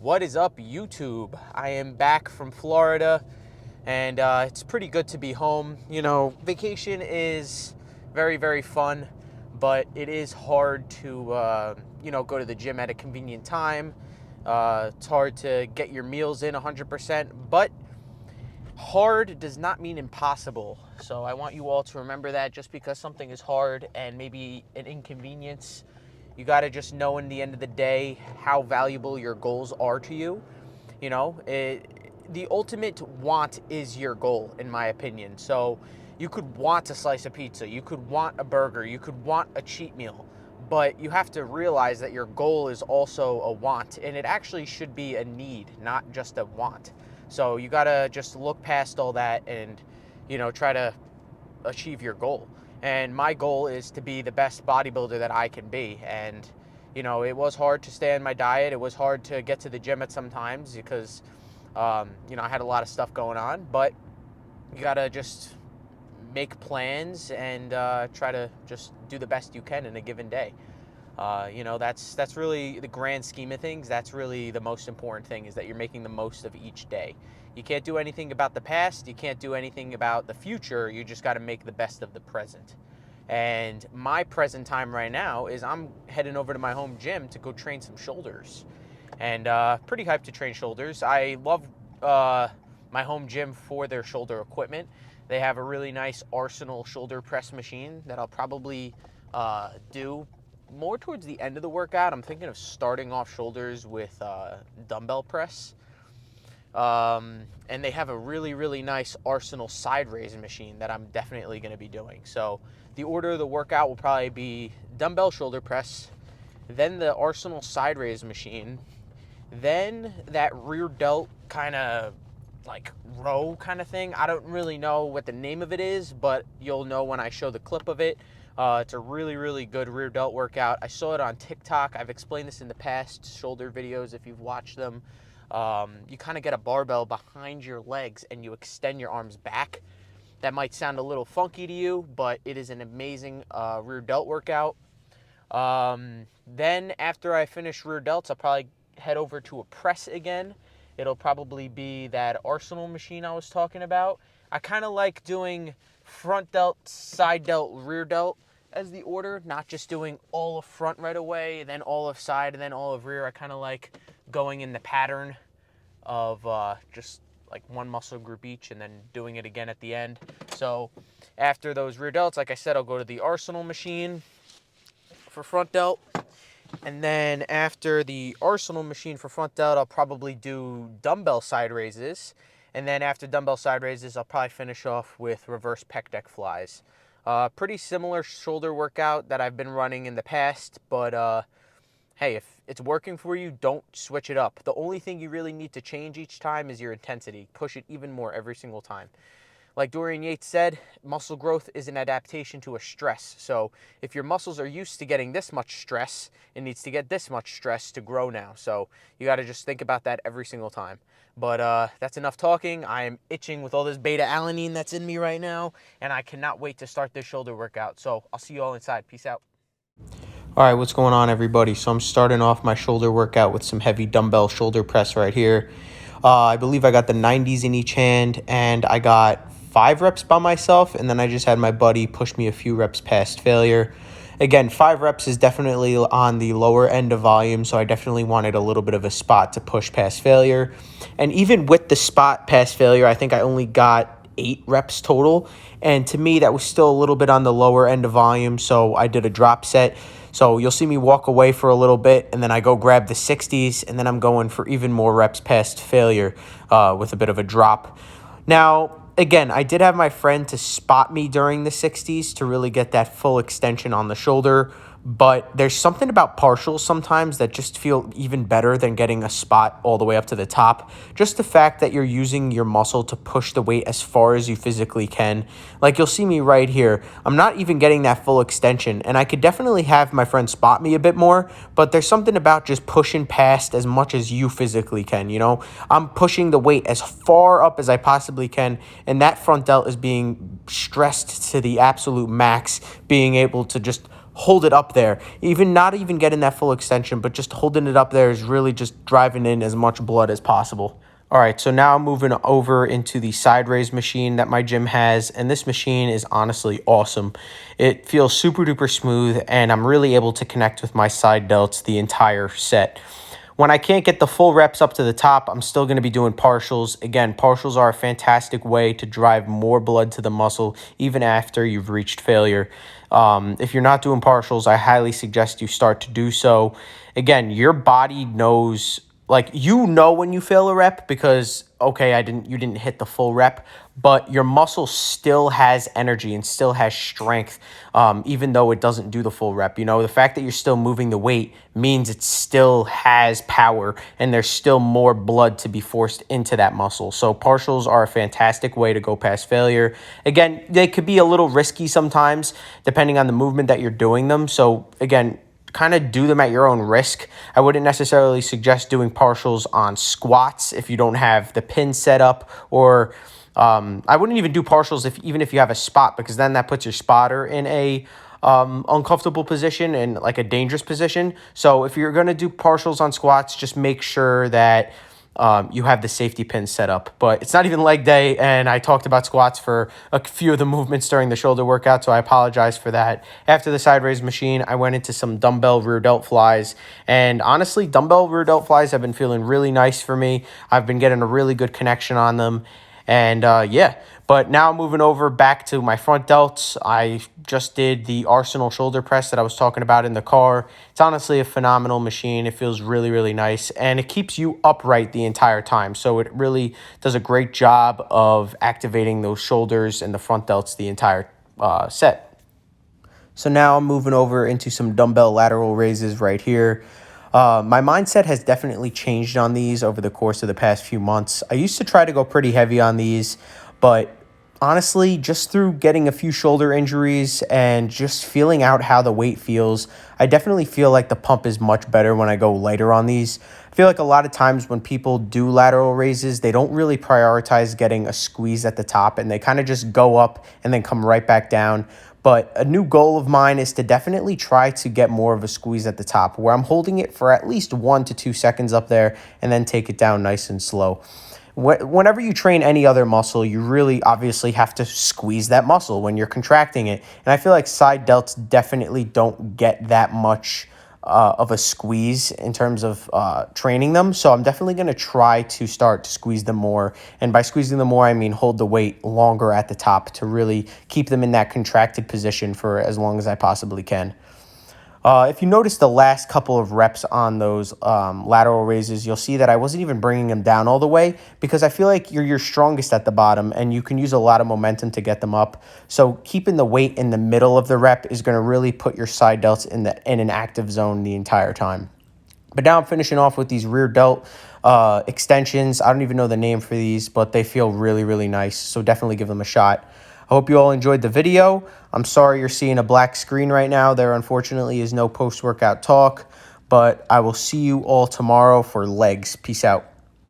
What is up, YouTube? I am back from Florida, and it's pretty good to be home. You know, vacation is very, very fun, but it is hard to, go to the gym at a convenient time. It's hard to get your meals in 100%, but hard does not mean impossible. So I want you all to remember that just because something is hard and maybe an inconvenience, you got to just know in the end of the day how valuable your goals are to you. The ultimate want is your goal, in my opinion. So you could want a slice of pizza, you could want a burger, you could want a cheat meal, but you have to realize that your goal is also a want, and it actually should be a need, not just a want. So you got to just look past all that and, try to achieve your goal. And my goal is to be the best bodybuilder that I can be. And, it was hard to stay on my diet. It was hard to get to the gym at some times because, I had a lot of stuff going on. But you got to just make plans and try to just do the best you can in a given day. That's really the grand scheme of things. That's really the most important thing, is that you're making the most of each day. You can't do anything about the past. You can't do anything about the future. You just got to make the best of the present. And my present time right now is I'm heading over to my home gym to go train some shoulders. And pretty hyped to train shoulders. I love my home gym for their shoulder equipment. They have a really nice Arsenal shoulder press machine that I'll probably do more towards the end of the workout. I'm thinking of starting off shoulders with dumbbell press. And they have a really, really nice Arsenal side raise machine that I'm definitely going to be doing. So the order of the workout will probably be dumbbell shoulder press, then the Arsenal side raise machine, then that rear delt kind of like row kind of thing. I don't really know what the name of it is, but you'll know when I show the clip of it. It's a really, really good rear delt workout. I saw it on TikTok. I've explained this in the past shoulder videos if you've watched them. You kind of get a barbell behind your legs and you extend your arms back. That might sound a little funky to you, but it is an amazing rear delt workout. Then after I finish rear delts, I'll probably head over to a press again. It'll probably be that Arsenal machine I was talking about. I kind of like doing front delt, side delt, rear delt as the order, not just doing all of front right away, then all of side, and then all of rear. I kind of like going in the pattern of just like one muscle group each and then doing it again at the end. So after those rear delts, like I said, I'll go to the Arsenal machine for front delt. And then after the Arsenal machine for front delt, I'll probably do dumbbell side raises. And then after dumbbell side raises, I'll probably finish off with reverse pec deck flies. Pretty similar shoulder workout that I've been running in the past, but hey, if it's working for you, don't switch it up. The only thing you really need to change each time is your intensity. Push it even more every single time. Like Dorian Yates said, muscle growth is an adaptation to a stress. So if your muscles are used to getting this much stress, it needs to get this much stress to grow now. So you got to just think about that every single time. But that's enough talking. I am itching with all this beta-alanine that's in me right now, and I cannot wait to start this shoulder workout. So I'll see you all inside. Peace out. All right, what's going on, everybody? So I'm starting off my shoulder workout with some heavy dumbbell shoulder press right here. I believe I got the 90s in each hand, and I got 5 reps by myself, and then I just had my buddy push me a few reps past failure. Again, 5 reps is definitely on the lower end of volume, so I definitely wanted a little bit of a spot to push past failure. And even with the spot past failure, I think I only got 8 reps total, and to me, that was still a little bit on the lower end of volume, so I did a drop set. So you'll see me walk away for a little bit, and then I go grab the 60s, and then I'm going for even more reps past failure with a bit of a drop. Now, again, I did have my friend to spot me during the 60s to really get that full extension on the shoulder, but there's something about partials sometimes that just feel even better than getting a spot all the way up to the top. Just the fact that you're using your muscle to push the weight as far as you physically can. Like you'll see me right here, I'm not even getting that full extension, and I could definitely have my friend spot me a bit more, but there's something about just pushing past as much as you physically can, you know? I'm pushing the weight as far up as I possibly can, and that front delt is being stressed to the absolute max, being able to just hold it up there. Even not even getting that full extension, but just holding it up there is really just driving in as much blood as possible. All right, so now I'm moving over into the side raise machine that my gym has, and this machine is honestly awesome. It feels super duper smooth, and I'm really able to connect with my side delts the entire set. When I can't get the full reps up to the top, I'm still going to be doing partials. Again, partials are a fantastic way to drive more blood to the muscle even after you've reached failure. If you're not doing partials, I highly suggest you start to do so. Again, your body knows, like, you know when you fail a rep because, okay, you didn't hit the full rep, but your muscle still has energy and still has strength, even though it doesn't do the full rep. You know, the fact that you're still moving the weight means it still has power and there's still more blood to be forced into that muscle. So partials are a fantastic way to go past failure. Again, they could be a little risky sometimes depending on the movement that you're doing them. So again, kind of do them at your own risk. I wouldn't necessarily suggest doing partials on squats if you don't have the pin set up, or I wouldn't even do partials even if you have a spot, because then that puts your spotter in a uncomfortable position and like a dangerous position. So if you're going to do partials on squats, just make sure that you have the safety pin set up. But it's not even leg day, and I talked about squats for a few of the movements during the shoulder workout, so I apologize for that. After the side raise machine, I went into some dumbbell rear delt flies, and honestly, dumbbell rear delt flies have been feeling really nice for me. I've been getting a really good connection on them, and yeah. But now moving over back to my front delts, I just did the Arsenal shoulder press that I was talking about in the car. It's honestly a phenomenal machine. It feels really, really nice, and it keeps you upright the entire time. So it really does a great job of activating those shoulders and the front delts the entire set. So now I'm moving over into some dumbbell lateral raises right here. My mindset has definitely changed on these over the course of the past few months. I used to try to go pretty heavy on these, but honestly, just through getting a few shoulder injuries and just feeling out how the weight feels, I definitely feel like the pump is much better when I go lighter on these. I feel like a lot of times when people do lateral raises, they don't really prioritize getting a squeeze at the top, and they kind of just go up and then come right back down. But a new goal of mine is to definitely try to get more of a squeeze at the top, where I'm holding it for at least 1 to 2 seconds up there and then take it down nice and slow. Whenever you train any other muscle, you really obviously have to squeeze that muscle when you're contracting it. And I feel like side delts definitely don't get that much of a squeeze in terms of training them. So I'm definitely going to try to start to squeeze them more. And by squeezing them more, I mean hold the weight longer at the top to really keep them in that contracted position for as long as I possibly can. If you notice the last couple of reps on those lateral raises, you'll see that I wasn't even bringing them down all the way, because I feel like you're your strongest at the bottom and you can use a lot of momentum to get them up. So keeping the weight in the middle of the rep is going to really put your side delts in an active zone the entire time. But now I'm finishing off with these rear delt extensions. I don't even know the name for these, but they feel really, really nice. So definitely give them a shot. I hope you all enjoyed the video. I'm sorry you're seeing a black screen right now. There unfortunately is no post-workout talk, but I will see you all tomorrow for legs. Peace out.